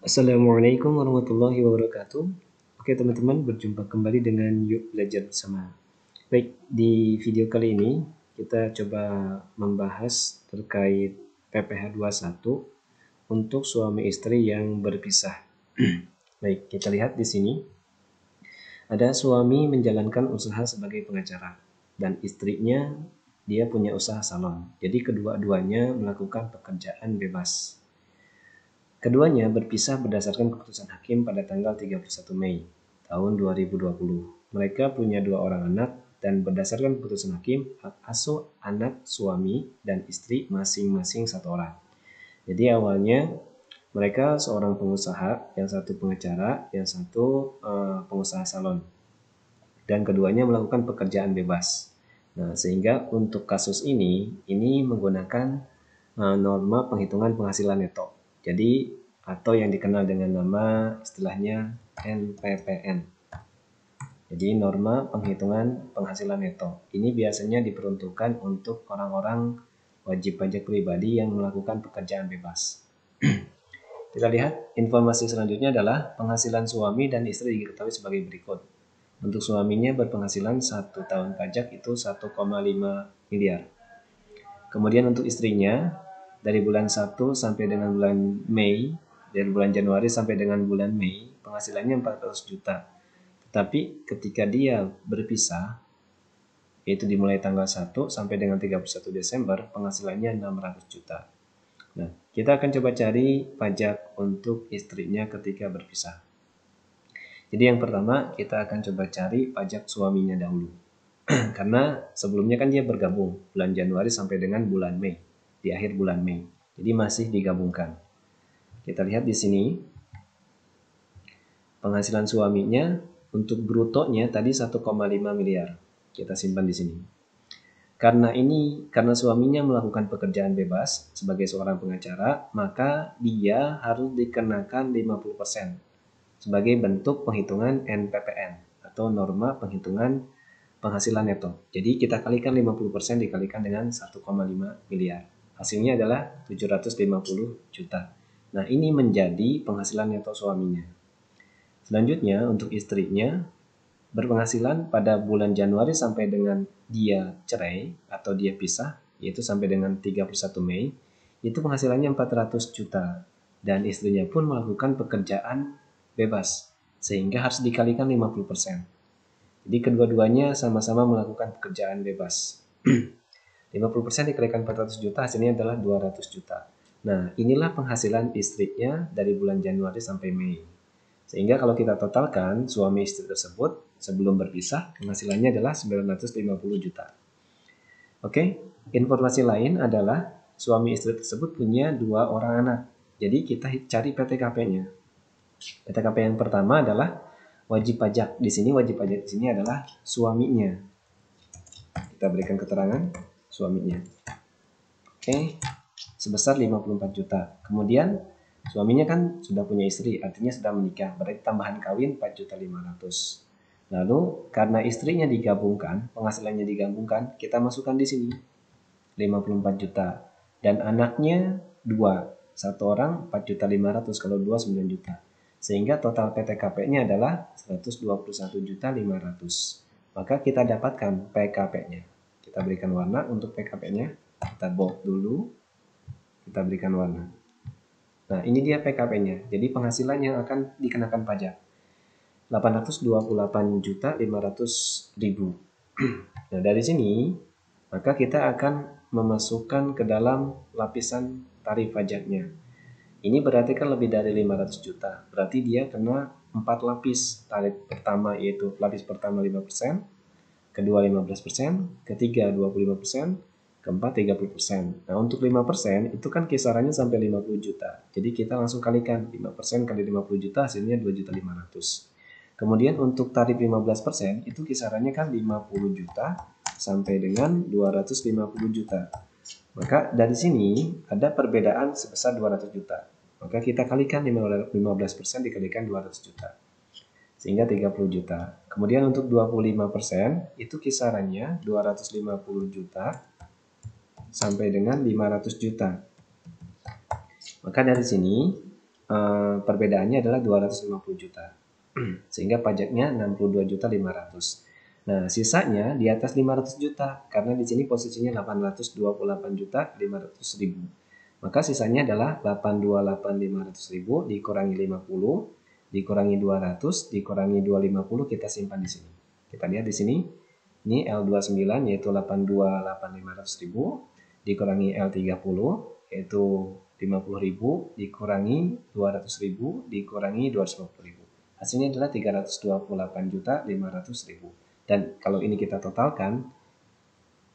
Assalamualaikum warahmatullahi wabarakatuh. Oke teman-teman, berjumpa kembali dengan Yuk Belajar Bersama. Baik, di video kali ini kita coba membahas terkait PPh 21 untuk suami istri yang berpisah. Baik, kita lihat di sini. Ada suami menjalankan usaha sebagai pengacara dan istrinya dia punya usaha salon. Jadi kedua-duanya melakukan pekerjaan bebas. Keduanya berpisah berdasarkan keputusan hakim pada tanggal 31 Mei tahun 2020. Mereka punya 2 orang anak dan berdasarkan keputusan hakim, hak asuh anak suami dan istri masing-masing 1 orang. Jadi awalnya mereka seorang pengusaha, yang satu pengacara, yang satu pengusaha salon. Dan keduanya melakukan pekerjaan bebas. Nah, sehingga untuk kasus ini menggunakan norma penghitungan penghasilan neto. Jadi atau yang dikenal dengan nama istilahnya NPPN. Jadi norma penghitungan penghasilan neto. Ini biasanya diperuntukkan untuk orang-orang wajib pajak pribadi yang melakukan pekerjaan bebas. Kita lihat informasi selanjutnya adalah penghasilan suami dan istri diketahui sebagai berikut. Untuk suaminya berpenghasilan 1 tahun pajak itu 1,5 miliar. Kemudian untuk istrinya dari bulan 1 sampai dengan bulan Mei, dari bulan Januari sampai dengan bulan Mei, penghasilannya 400 juta. Tetapi ketika dia berpisah, yaitu dimulai tanggal 1 sampai dengan 31 Desember, penghasilannya 600 juta. Nah, kita akan coba cari pajak untuk istrinya ketika berpisah. Jadi yang pertama kita akan coba cari pajak suaminya dahulu. Karena sebelumnya kan dia bergabung bulan Januari sampai dengan bulan Mei, di akhir bulan Mei. Jadi masih digabungkan. Kita lihat di sini penghasilan suaminya untuk brutonya tadi 1,5 miliar. Kita simpan di sini. Karena suaminya melakukan pekerjaan bebas sebagai seorang pengacara, maka dia harus dikenakan 50% sebagai bentuk penghitungan NPPN atau norma penghitungan penghasilan neto. Jadi kita kalikan 50% dikalikan dengan 1,5 miliar. Hasilnya adalah 750 juta. Nah, ini menjadi penghasilan neto suaminya. Selanjutnya untuk istrinya berpenghasilan pada bulan Januari sampai dengan dia cerai atau dia pisah, yaitu sampai dengan 31 Mei, itu penghasilannya 400 juta. Dan istrinya pun melakukan pekerjaan bebas, sehingga harus dikalikan 50%. Jadi kedua-duanya sama-sama melakukan pekerjaan bebas. 50% dikalikan 400 juta hasilnya adalah 200 juta. Nah, inilah penghasilan istrinya dari bulan Januari sampai Mei. Sehingga kalau kita totalkan suami istri tersebut sebelum berpisah, penghasilannya adalah 950 juta. Oke, informasi lain adalah suami istri tersebut punya 2 orang anak. Jadi kita cari PTKP-nya. PTKP yang pertama adalah wajib pajak. Di sini wajib pajak di sini adalah suaminya. Kita berikan keterangan suaminya. Oke, sebesar 54 juta. Kemudian suaminya kan sudah punya istri, artinya sudah menikah. Berarti tambahan kawin 4.500.000. Lalu karena istrinya digabungkan, penghasilannya digabungkan, kita masukkan di sini 54 juta. Dan anaknya 2. 1 orang 4.500.000, kalau 2 9 juta. Sehingga total PTKP-nya adalah 121.500.000. Maka kita dapatkan PKP-nya. Kita berikan warna untuk PKP-nya. Kita bold dulu. Kita berikan warna. Nah, ini dia PKP-nya. Jadi penghasilan yang akan dikenakan pajak 828.500.000. Nah, dari sini maka kita akan memasukkan ke dalam lapisan tarif pajaknya. Ini berarti kan lebih dari 500 juta. Berarti dia kena 4 lapis tarif pertama, yaitu lapis pertama 5%, kedua 15%, ketiga 25%, keempat 30%. Nah, untuk 5% itu kan kisarannya sampai 50 juta. Jadi kita langsung kalikan 5% kali 50 juta hasilnya 2.500.000. Kemudian untuk tarif 15% itu kisarannya kan 50 juta sampai dengan 250 juta. Maka dari sini ada perbedaan sebesar 200 juta. Maka kita kalikan 15% dikalikan 200 juta. Sehingga 30 juta. Kemudian untuk 25% itu kisarannya 250 juta sampai dengan 500 juta. Maka dari sini perbedaannya adalah 250 juta. Sehingga pajaknya 62.500.000. Nah, sisanya di atas 500 juta karena di sini posisinya 828.500.000. Maka sisanya adalah 828.500.000 dikurangi 50 dikurangi 200 dikurangi 250, kita simpan di sini. Kita lihat di sini. Ini L29 yaitu 828.500.000 dikurangi L30 yaitu 50.000 dikurangi 200.000 dikurangi 250.000. Hasilnya adalah 328.500.000. Dan kalau ini kita totalkan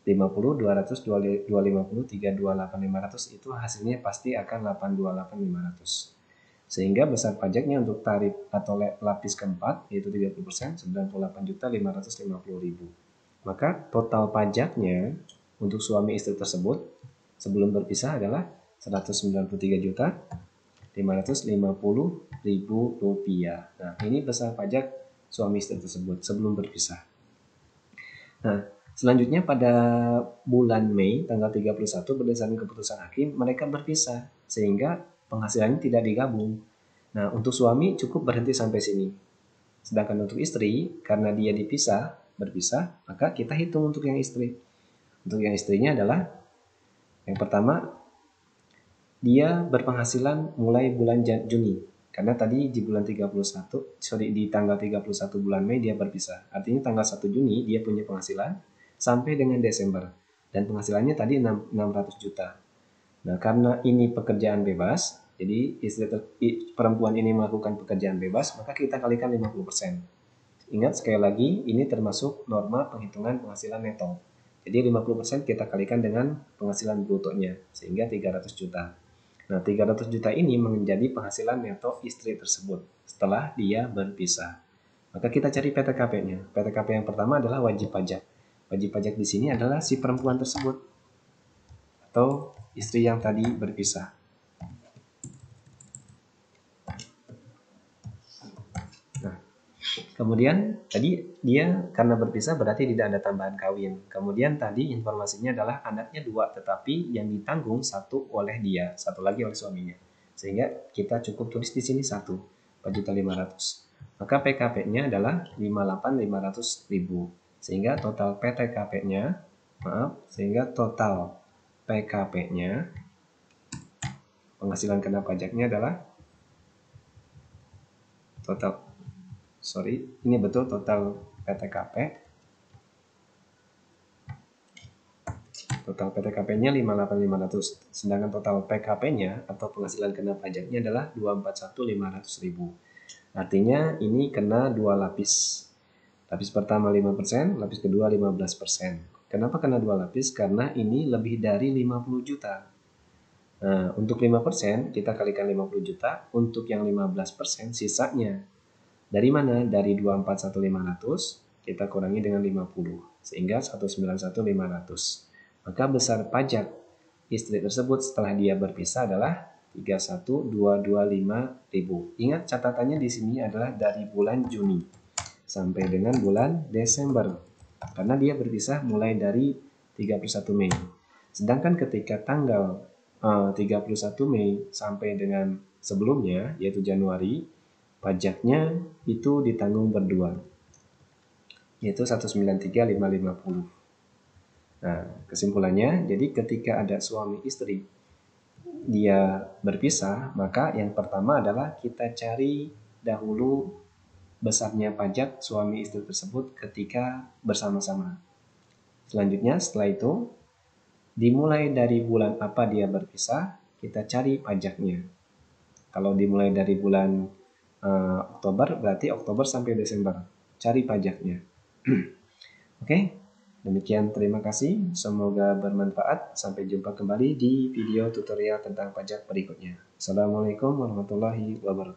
50, 200, 250, 328.500 itu hasilnya pasti akan 828.500. Sehingga besar pajaknya untuk tarif atau lapis keempat yaitu 30% 98.550.000. Maka total pajaknya untuk suami istri tersebut sebelum berpisah adalah 193.550.000 rupiah. Nah, ini besar pajak suami istri tersebut sebelum berpisah. Nah, selanjutnya pada bulan Mei tanggal 31 berdasarkan keputusan hakim mereka berpisah sehingga penghasilannya tidak digabung. Nah, untuk suami cukup berhenti sampai sini. Sedangkan untuk istri karena dia berpisah, maka kita hitung untuk yang istri. Untuk yang istrinya adalah yang pertama, dia berpenghasilan mulai bulan Juni. Karena tadi di bulan di tanggal 31 bulan Mei dia berpisah. Artinya tanggal 1 Juni dia punya penghasilan sampai dengan Desember. Dan penghasilannya tadi 600 juta. Nah, karena ini pekerjaan bebas, jadi perempuan ini melakukan pekerjaan bebas, maka kita kalikan 50%. Ingat sekali lagi, ini termasuk norma penghitungan penghasilan neto. Jadi 50% kita kalikan dengan penghasilan brutonya, sehingga 300 juta. Nah, 300 juta ini menjadi penghasilan neto istri tersebut setelah dia berpisah. Maka kita cari PTKP-nya. PTKP yang pertama adalah wajib pajak. Wajib pajak di sini adalah si perempuan tersebut atau istri yang tadi berpisah. Nah, kemudian tadi dia karena berpisah berarti tidak ada tambahan kawin. Kemudian tadi informasinya adalah anaknya 2 tetapi yang ditanggung 1 oleh dia, 1 lagi oleh suaminya. Sehingga kita cukup tulis di sini 4.500.000. Maka PKP-nya adalah 58.500.000. Sehingga total PKP-nya penghasilan kena pajaknya adalah total PTKP. Total PTKP-nya 58.500, sedangkan total PKP-nya atau penghasilan kena pajaknya adalah 241.500.000. Artinya ini kena 2 lapis. Lapis pertama 5%, lapis kedua 15%. Kenapa kena 2 lapis? Karena ini lebih dari 50 juta. Nah, untuk 5% kita kalikan 50 juta, untuk yang 15% sisanya. Dari mana? Dari 241.500 kita kurangi dengan 50 sehingga 191.500. Maka besar pajak istri tersebut setelah dia berpisah adalah 31.225.000. Ingat catatannya di sini adalah dari bulan Juni sampai dengan bulan Desember. Karena dia berpisah mulai dari 31 Mei. Sedangkan ketika tanggal 31 Mei sampai dengan sebelumnya yaitu Januari, pajaknya itu ditanggung berdua, yaitu 193.550. Nah, kesimpulannya, jadi ketika ada suami istri dia berpisah, maka yang pertama adalah kita cari dahulu besarnya pajak suami istri tersebut ketika bersama-sama. Selanjutnya setelah itu, dimulai dari bulan apa dia berpisah, kita cari pajaknya. Kalau dimulai dari bulan Oktober berarti Oktober sampai Desember, cari pajaknya. Oke, demikian, terima kasih, semoga bermanfaat. Sampai jumpa kembali di video tutorial tentang pajak berikutnya. Assalamualaikum warahmatullahi wabarakatuh.